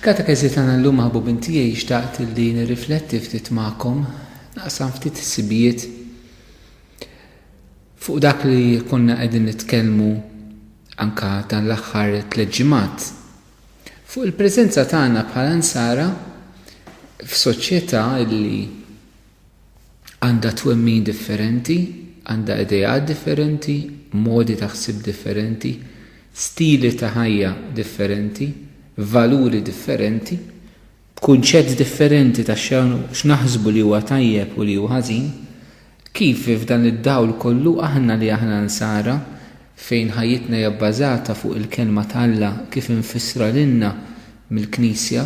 Fil-katekeżi tagħna llum ħabub intijaj xtaqt li nirrifletti ftit magħkom, naqsam ftit is-sibijiet fuq dak li konna qegħdin nitkellmu anka dan l-aħħar 3 ġimgħat. Fuq il-preżenza tagħna bħala nsara f'soċjetà li għandha twemmin differenti, għandha idejat differenti, modi ta' ħsieb differenti, stili ta' ħajja differenti, valuri differenti, kunċett differenti ta' x'naħsbu li huwa tajjeb u li huwa ħażin, kif f'dan id-dawl kollu aħna li aħna nsara fejn ħajjitna hija bbażata fuq il-kelma ta' Alla kif infissra lilna mill-Knisja,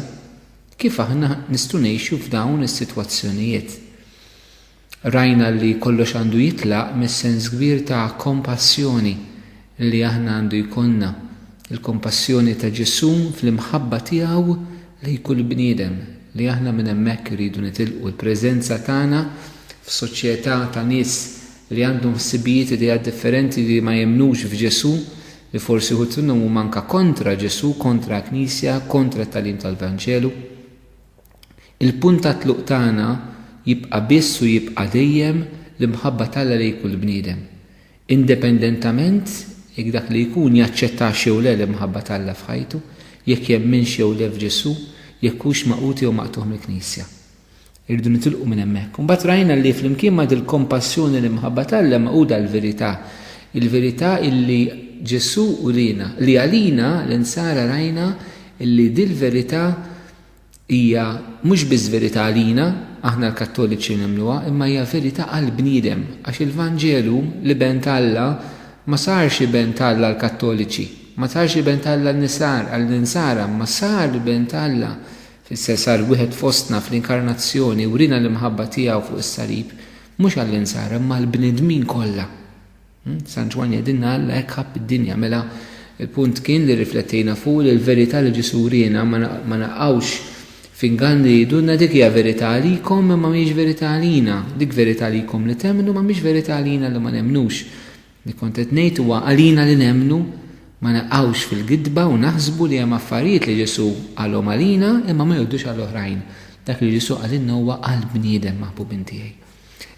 kif aħna nistgħu ngħixu f'dawn is-sitwazzjonijiet. Rajna li kollox għandu jitlaq mis-sens kbir ta' kompassjoni li aħna għandu jkollna, il-kompassjoni ta' Ġesu fl-imħabba tiegħu li kull bniedem li aħna minn hemmhekk iridu nitilqu l-preżenza tagħna f'soċjetà ta' nies li għandhom ħsibijiet idejat differenti li ma jemnux f'Ġesu, li forsi ħutunhom huma anke kontra Ġesu, kontra Knisja, kontra t-tagħlim tal-Vanġelu. Il-punt ta' tluq tagħna jibqa' biss u jibqa' dejjem l-imħabba tal-Alla li kull bniedem. Indipendentament jekk dak li jkun jaċċettax jew le l-imħabba tal-Alla f'ħajtu, jekk jemminx jew le f'Ġesu, jekk hux maqut jew maqtuh mill-Knisja. Irridu nitilqu minn hemmhekk. Imbagħad rajna li flimkien ma' dil-kompassjoni l-imħabba tal-Alla maquda l-verità. Il-verità illi Ġesu urina, li għalina l-insara rajna illi dil-verità hija mhux biss verità għalina, aħna l-Kattoliċi nemmnuha, imma hija verità għall bniedem għax il-Vanġelu li ben tal-Alla ma sarx ben tal-Alla l-Kattoliċi, ma sarx ben tal-Alla għall-insara, ma sar ben tal-Alla fis-ser sar wieħed fostna fl-inkarnazzjoni u rina l-imħabba tiegħu fuq is-salib, mhux għall-insara imma l-bnedmin kollha. San Ġwan jgħidilna Alla hekk ħabb id-dinja, mela il-punt kien li riflettejna fuq li l-verità li Ġesu urina ma naqgħux fingan li jidulna dik hija verità għalikom imma mhix verità għalina, dik verità għalikom li temnu ma mhix verità għalina li ma nemnux. Li kont qed ngħid huwa għalina li nemnu ma naqgħux fil-gidba u naħsbu li hemm affarijiet li Ġesu għalhom għalina imma ma jgħoddux għall-oħrajn. Dak li Ġesu għalilna huwa għall bniedem maħbubin tiegħi.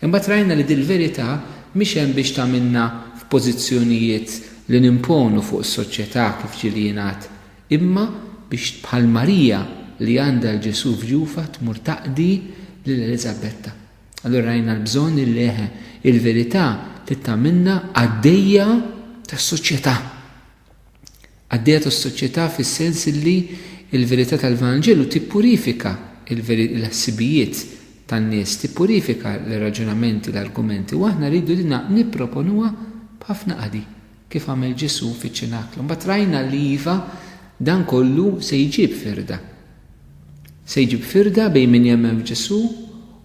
Imbagħad rajna li dil-verità mhix hemm biex tagħmilna f'pożizzjonijiet li nimponu fuq is-soċjetà kif ġieli jingħad, imma biex bħal Marija li għandha l-Ġesu f'ġufa tmur taqdi lil Elisabetta. Allura rajna l-bżonn li il-verità tittamilna għaddejja tas-soċjetà. Għaddejja tas-soċjetà fis-sens li il-verità tal-Vanġelu tippurifika l-ħsibijiet tan-nies, tippurifika l-raġunamenti, l-argumenti, u aħna rridu dinha nipproponuha b'ħafna qadi kif għamel Ġesu fiċ-ċinaklu. Mbagħad rajna li iva dan kollu se jġib firda. Se jġib firda bejn min jemmen f'Ġesu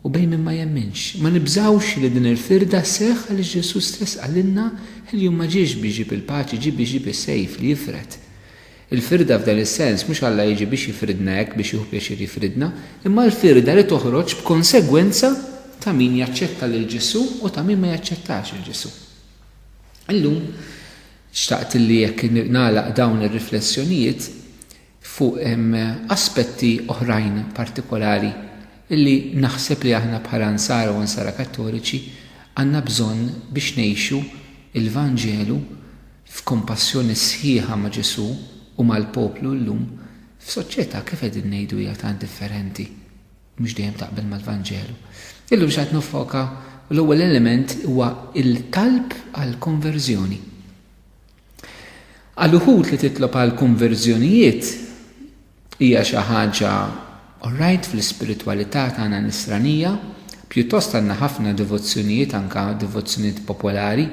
u bejn min ma jemminx. Ma nibżawx li din il-firda seħħ għaliex Ġesu stess għalilna li ma ġiex biex jġib il-paċi, jġib is-sejf li jifred. Il-firda f'dan is-sens mhux Alla jiġi biex jifridna hekk biex jieħu pjaċir jifridna, imma l-firda li toħroġ b'konsegwenza ta' min jaċċetta lil Ġesu u ta' min ma jaċċettax il-Ġesu. Illum xtaqt li jekk nagħlaq dawn ir-riflessjonijiet fuq aspetti oħrajn partikolari illi naħseb li aħna bħala nsara u nsara kattoliċi għandna bżonn biex ngħixu il-Vanġelu f'kompassjoni sħiħa ma' Ġesu u mal-poplu llum f'soċjetà kif qegħdin ngħidu hija tant differenti mhux dejjem taqbel mal-Vanġelu. Illum x'qed niffoka l-ewwel element huwa il-talb għall konverżjoni. Għal uħud li titlob għal konverżjonijiet hija xi ħaġa orajt fl-ispiritwalità tagħna nisranija, pjuttost għandna ħafna devozzjonijiet anke devozzjonijiet popolari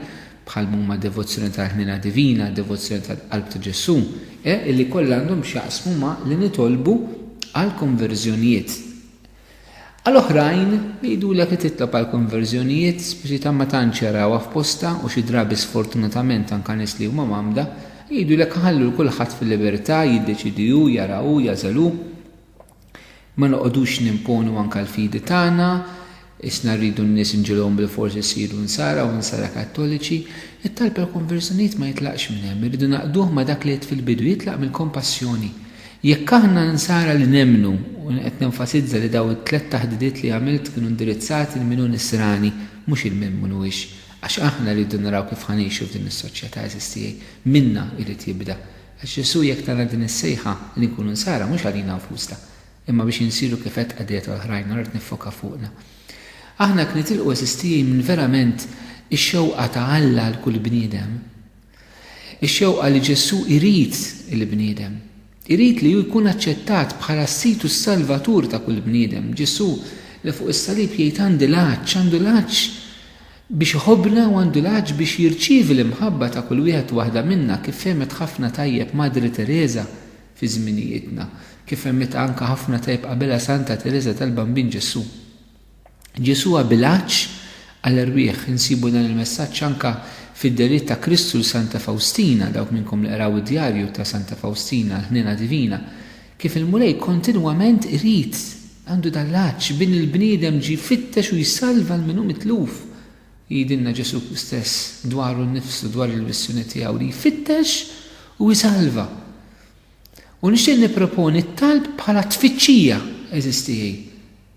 bħal huma devozzjoni tal-ħnina divina, devozzjoni tal-qalb ta' Ġesu, illi kollha għandhom x'jaqsmu ma' li nitolbu għal konverżjonijiet. Għal-oħrajn li jgħidulek li titlob għal konverżjonijiet speċi ma tantx jarawha f'posta u xi drabi sfortunatament anke nies li huma mamda jgħidulek ħallu kulħadd fil-libertà jiddeċidiju, jaraw, jażalu, ma noqogħdux nimponu anke l-fidi tagħna, isna rridu n-nies inġilhom bil-forsi jsiru nsara u nsara kattoliċi, it-talb għal konverżjonijiet ma jitlaqx minn hemm, irridu naqduh ma dak li qed fil-bidu jitlaq mill-kompassjoni. Jekk aħna nsara li nemnu u qed nenfasizza li daw it-tlet taħdidiet li għamilt kienu indirizzati l-minu nisrani mhux il-min mhuwiex għax aħna rridu naraw kif ħanixu f'din is-soċjetà eżistijej minna irid jibda. Għax Ġesu jekk tara din is-sejħa li nkunu nsara mhux għalina nfusna, imma biex insiru kif qed qadiet oħrajn rrid nifoka fuqna. Aħna kien nitilqu eżistijej minn verament ix-xewqa ta' Alla l kull bniedem. Ix-xewqa li Ġesu irid il-bniedem. Irid li jkun aċċettat bħala s-situ s-salvatur ta' kull bniedem. Ġesu li fuq is-salib jgħid għandu laġġ biex ħobna u għandu laġġ biex jirċievi l-imħabba ta' kull wieħed waħda minna kif femet ħafna tajjeb Madri Teresa fi żminijietna, kif femet anke ħafna tajjeb qabelha Santa Teresa tal-Bambin Ġesu. Ġesu bil-laġġ għall-irwieħ insibu dan il-messaġġ anke fid-deriet ta' Kristu Santa Faustina, dawk minnkom li qraw id-djarju ta' Santa Faustina, l-ħnina divina, kif il-mulej kontinwament irid għandu dal-laġġ bin il-bniedem ġi fittex u jissalva l-minu mitluf. Jidinna Ġesu stess dwaru nnifsu dwar il-missjoni tiegħu li jfittex u jisalva. U nixtieq nipproponi t-talb bħala tfittxija eżistijej.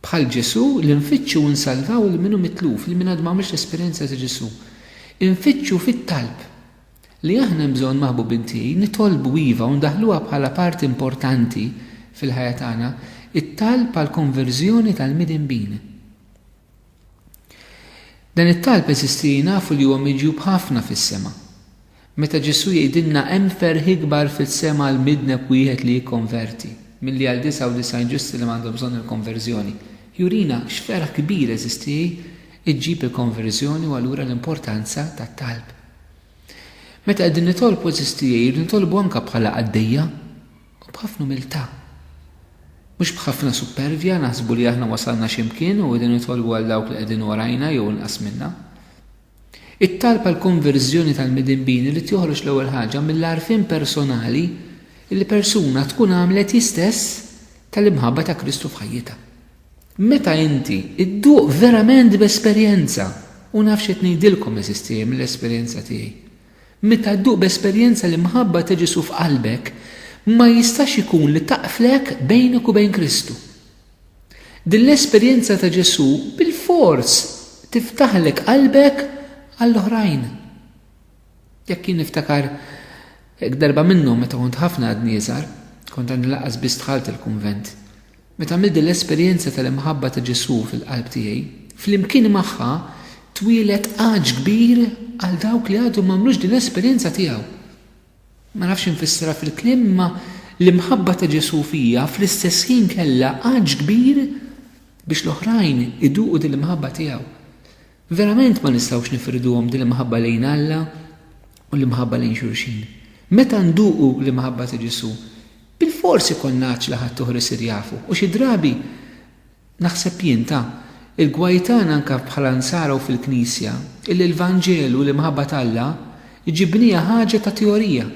Bħal Ġesu li nfittxu u nsalvaw il-minu mitluf, li min għadu m'għamilx l-esperjenza ta' Ġesu. Infittxu fit-talb li aħna bżonn maħbubin tiegħi nitolbu iva u ndaħluha bħala parti importanti fil-ħajja tagħna it-talb għal konverżjoni tal-midinbin. Dan it-talb eżisti nafu li huwa miġjub ħafna fis-sema. Meta Ġesu jgħidilna hemm ferħ ikbar fis-sema għal midneb wieħed li jikkonverti milli għal 99 ġusti li m'għandhom bżonn il-konverżjoni. Jurina x'ferħ kbir eżisti iġġib il-konverżjoni u allura l-importanza tat-talb. Meta qegħdin nitolbu eżisti nitolbu anke bħala għaddejja u b'ħafna umiltà. Mhux b'ħafna supervja naħsbu li aħna wasalna x'imkien u qegħdin nitolbu għal dawk li qegħdin warajna jew inqas minna. It-talb għal konverżjoni tal-midinbin li joħroġ l-ewwel ħaġa mill-għarfien personali li persuna tkun għamlet istess tal-imħabba ta' Kristu f'ħajjitha. Meta inti idduq verament b'esperjenza u nafx qed ngħidilkom eżistijiem mill-esperjenza tiegħi. Meta dduq b'esperjenza l-imħabba ta' Ġesu f'qalbek ma jistax ikun li taqflek bejnek u bejn Kristu. Din l-esperjenza ta' Ġesu bil-fors tiftaħlek qalbek għall-oħrajn. Jekk jien niftakar darba minnhom meta kont ħafna għad nieżar, kont għandi laqas biss dħalt il-kunvent. Meta għamilt din l-esperjenza tal-imħabba ta' Ġesu fil-qalb tiegħi, flimkien magħha twilet ħaġ kbir għal dawk li għadhom m'għamlux din l-esperjenza tiegħu. Ma nafx nfissra fil-kliem ma l-imħabba ta' Ġesu fija fl-istess ħin kellha ħaġ kbir biex l-oħrajn iduqu din l-imħabba tiegħu. Verament ma nistgħux nifirduhom din l-imħabba lejn Alla u l-imħabba lejn xulxin. Meta nduqu l-imħabba ta' Ġesu, bil-forsi konnaċ li ħadd toħres irjafu u xi drabi naħseb jien il-gwajtan anke bħala nsaraw fil-Knisja illi l-Vanġelu u l-imħabba t'Alla iġibnija ħaġa ta' teorija.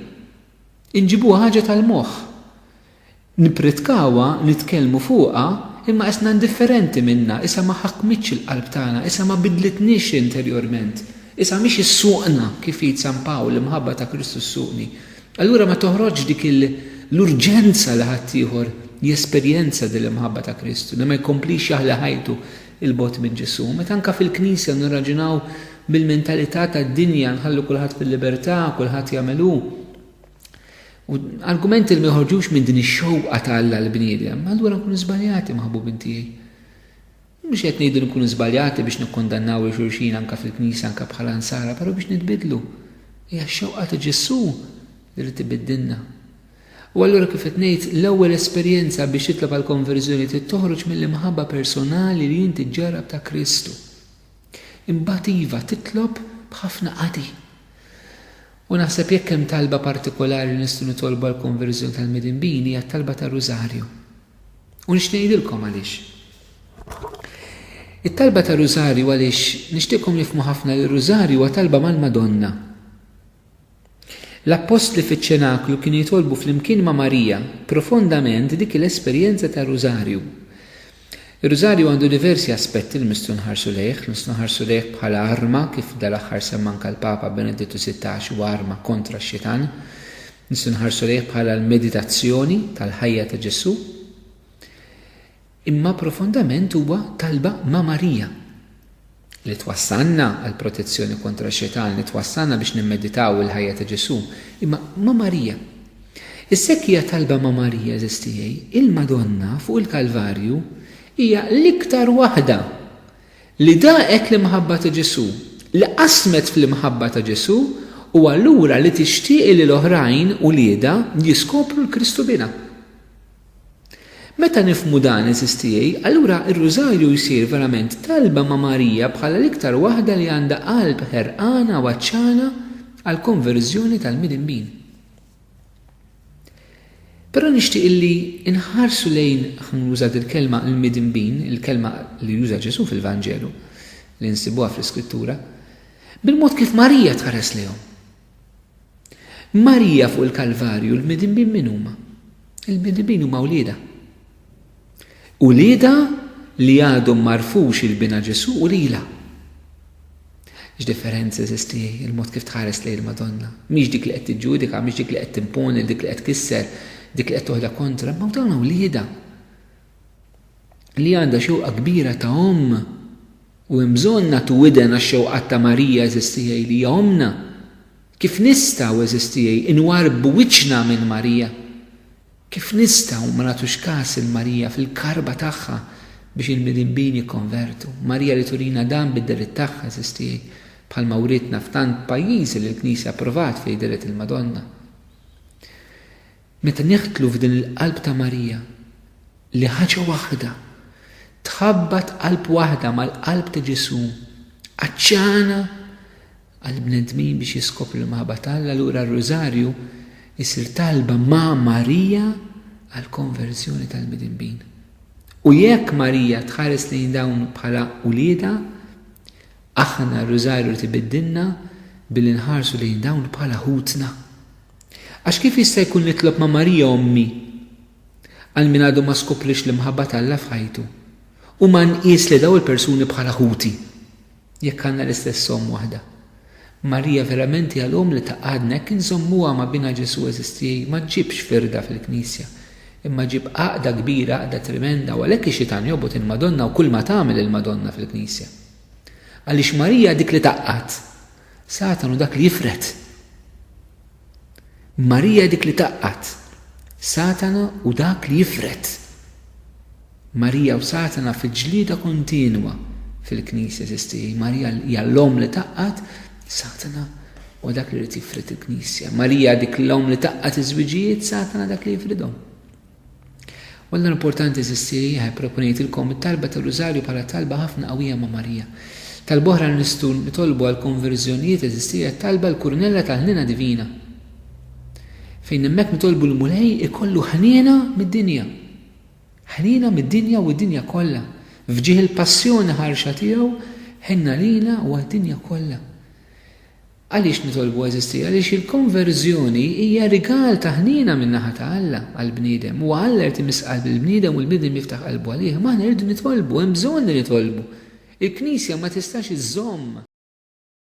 Inġibuha ħaġa tal-moħħ. Nipritkawa, nitkellmu fuqha, imma isna indifferenti minna, issa ma ħakmitx il-qalb tagħna, issa ma bidlitniex interjorment. Issa mhix issuqna kif jgħid San Pawl l-imħabba ta' Kristu ssuqni. Allura ma toħroġ dik l-urġenza li ħadd ieħor jesperjenza din l-imħabba ta' Kristu, li ma jkomplix jaħla ħajtu il-bot minn Ġesu. Meta anke fil-Knisja nirraġunaw bil-mentalità tad-dinja nħallu kulħadd fil-libertà, kulħadd jagħmelu. U argumenti li ma jħorġux minn din ix-xewqa ta' Alla l-bniedem, allura nkunu żbaljati maħbubin tiegħi. Mhux qed ngħidu nkunu żbaljati biex nikkondannaw il-xulxin anke fil-Knisja anke bħala nsara, però biex nitbidlu. Hija x-xewqa ta' Ġesu li tibiddilna. U allura kif qed ngħid l-ewwel esperjenza biex titlob għal konverżjoni toħroġ mill-imħabba personali li inti ġarab ta' Kristu. Imbagħad iva titlob b'ħafna qati. U naħseb jekk hemm talba partikolari nistgħu nitolbu għal konverżjoni tal-midinbin hija talba tar-Rużarju. U nixtieq ngħidilkom għaliex. It-talba tar-Rużarju għaliex nixtieqkom nifhmu ħafna li r-Rużarju huwa talba mal-Madonna. L-Apostli fiċ-ċenaklu kienu jitolbu flimkien ma' Marija profondament dik l-esperjenza tar-Rużarju. Ir-Rużarju għandu diversi aspetti li nistgħu nħarsu lejh bħala arma kif dal-aħħar semma anke l-Papa Benedettu XVI huwa arma kontra x-xitan. nistgħu nħarsu lejh bħala l-meditazzjoni tal-ħajja ta' Ġesu, imma profondament huwa talba ma' Marija li twassalna għal protezzjoni kontra x-xejtan, li twassalna biex nimmeditaw il-ħajja ta' Ġesu, imma ma' Marija. Is-sekk hija talba ma' Marija eżistijej, il-Madonna fuq il-Kalvarju hija l-iktar waħda li daqet l-imħabba ta' Ġesu, li qasmet fl-imħabba ta' Ġesu u allura li tixtieq li l-oħrajn u lieda jiskopru l-Kristu bina. Meta nifhmu dan eżistijej, allura ir-Rużarju jsir verament talba ma' Marija bħala l-iktar waħda li għandha qalb ħerqana u għaċċana għal konverżjoni tal-midinbin. Però nixtieq illi inħarsu lejn nuża il-kelma l-midinbin, il-kelma li juża Ġesu fil-Vanġelu, li nsibuha fl-Iskrittura, bil-mod kif Marija tħares lehom. Marija fuq il-Kalvarju, l-midinbin min huma? Il-midinbin huma wlieda. Ulieda li għadhom marfux il-bina Ġesu u lila. X'differenza eżistijej il-mod kif tħares lejn il-Madonna. Mhix dik li qed tiġġudika, mhix dik li qed timponi, dik li qed tkisser, dik li qed toħda kontra, ma dawn wlieda li għandha xewqa kbira ta' u hemm bżonn nagħtu widen għax-xewqat ta' Marija eżistijej li hija omna. Kif nistgħu eżistijej inwarbu wiċċna minn Marija? Kif nistgħu ma nagħtux każ il-Marija fil-karba tagħha biex il-midinbin jikkonvertu? Marija li turina dan bid-deret tagħha eżistijej bħalma writna f'tant pajjiżi li l-Knisja approvat fejn deret il-Madonna. Meta neħtlu f'din il-qalb ta' Marija li ħaġa waħda tħabbat qalb waħda mal-qalb ta' Ġesu, għaċċana għall-bnedmin biex jiskopru l-maħba tagħha, allura r-Rużarju isir talba ma' Marija għall-konverzjoni tal-midinbin. U jekk Marija tħares lejn dawn bħala ulieda, aħna r-Rużarju tibiddilna billi nħarsu lejn dawn bħala ħutna. Għax kif jista' jkun nitlob ma' Marija ommi għal min għadu ma skoprix l-imħabba tagħha f'ħajtu u ma nqis li daw il-persuni bħala ħuti jekk għandna l-istess omm waħda. Marija verament hija l-omm li taqgħadna jekk inżommuha ma' bina Ġesu eżistijej ma ġibx firda fil-Knisja, imma ġib għaqda kbira, għaqda tremenda u għalhekk ix-xitan jobot il-Madonna u kull ma tagħmel il-Madonna fil-Knisja. Għaliex Marija dik li taqqat, Satanu dak li jifret. Marija dik li taqqat, Satana u dak li jifret. Marija u Satana fil-ġlida kontinwa fil-Knisja eżistijej. Marija hija l-omm li taqqat, Satana u dak li rrid jifret il-Knisja. Marija dik l-omm li taqqat iż-żwiġijiet, Satana dak li jifridhom. Walla l-importanti eżistijej ħaj proponejtilkom it-talba tal-Rużarju bħala talba ħafna qawwija ma' Marija. Talba oħra nistgħu nitolbu għal konverżjonijiet eżistijej talba l-kurnella tal-ħnina divina. Fejn hemmhekk nitolbu l-mulej ikollu ħniena mid-dinja. Ħniena mid-dinja u d-dinja kollha. Fġieħ il-passjoni ħarxa tiegħu ħenna lina u għad-dinja kollha. Għaliex nitolbu eżistija? Għaliex il-konverżjoni hija rigal ta' ħniena min-naħa ta' Alla għall-bniedem. U Alla qed imisqal bil-bniedem u l-bniedem jiftaħ qalbu għalih. Ma aħna rridu nitolbu, hemm bżonn li nitolbu. Il-Knisja ma tistax iżżomm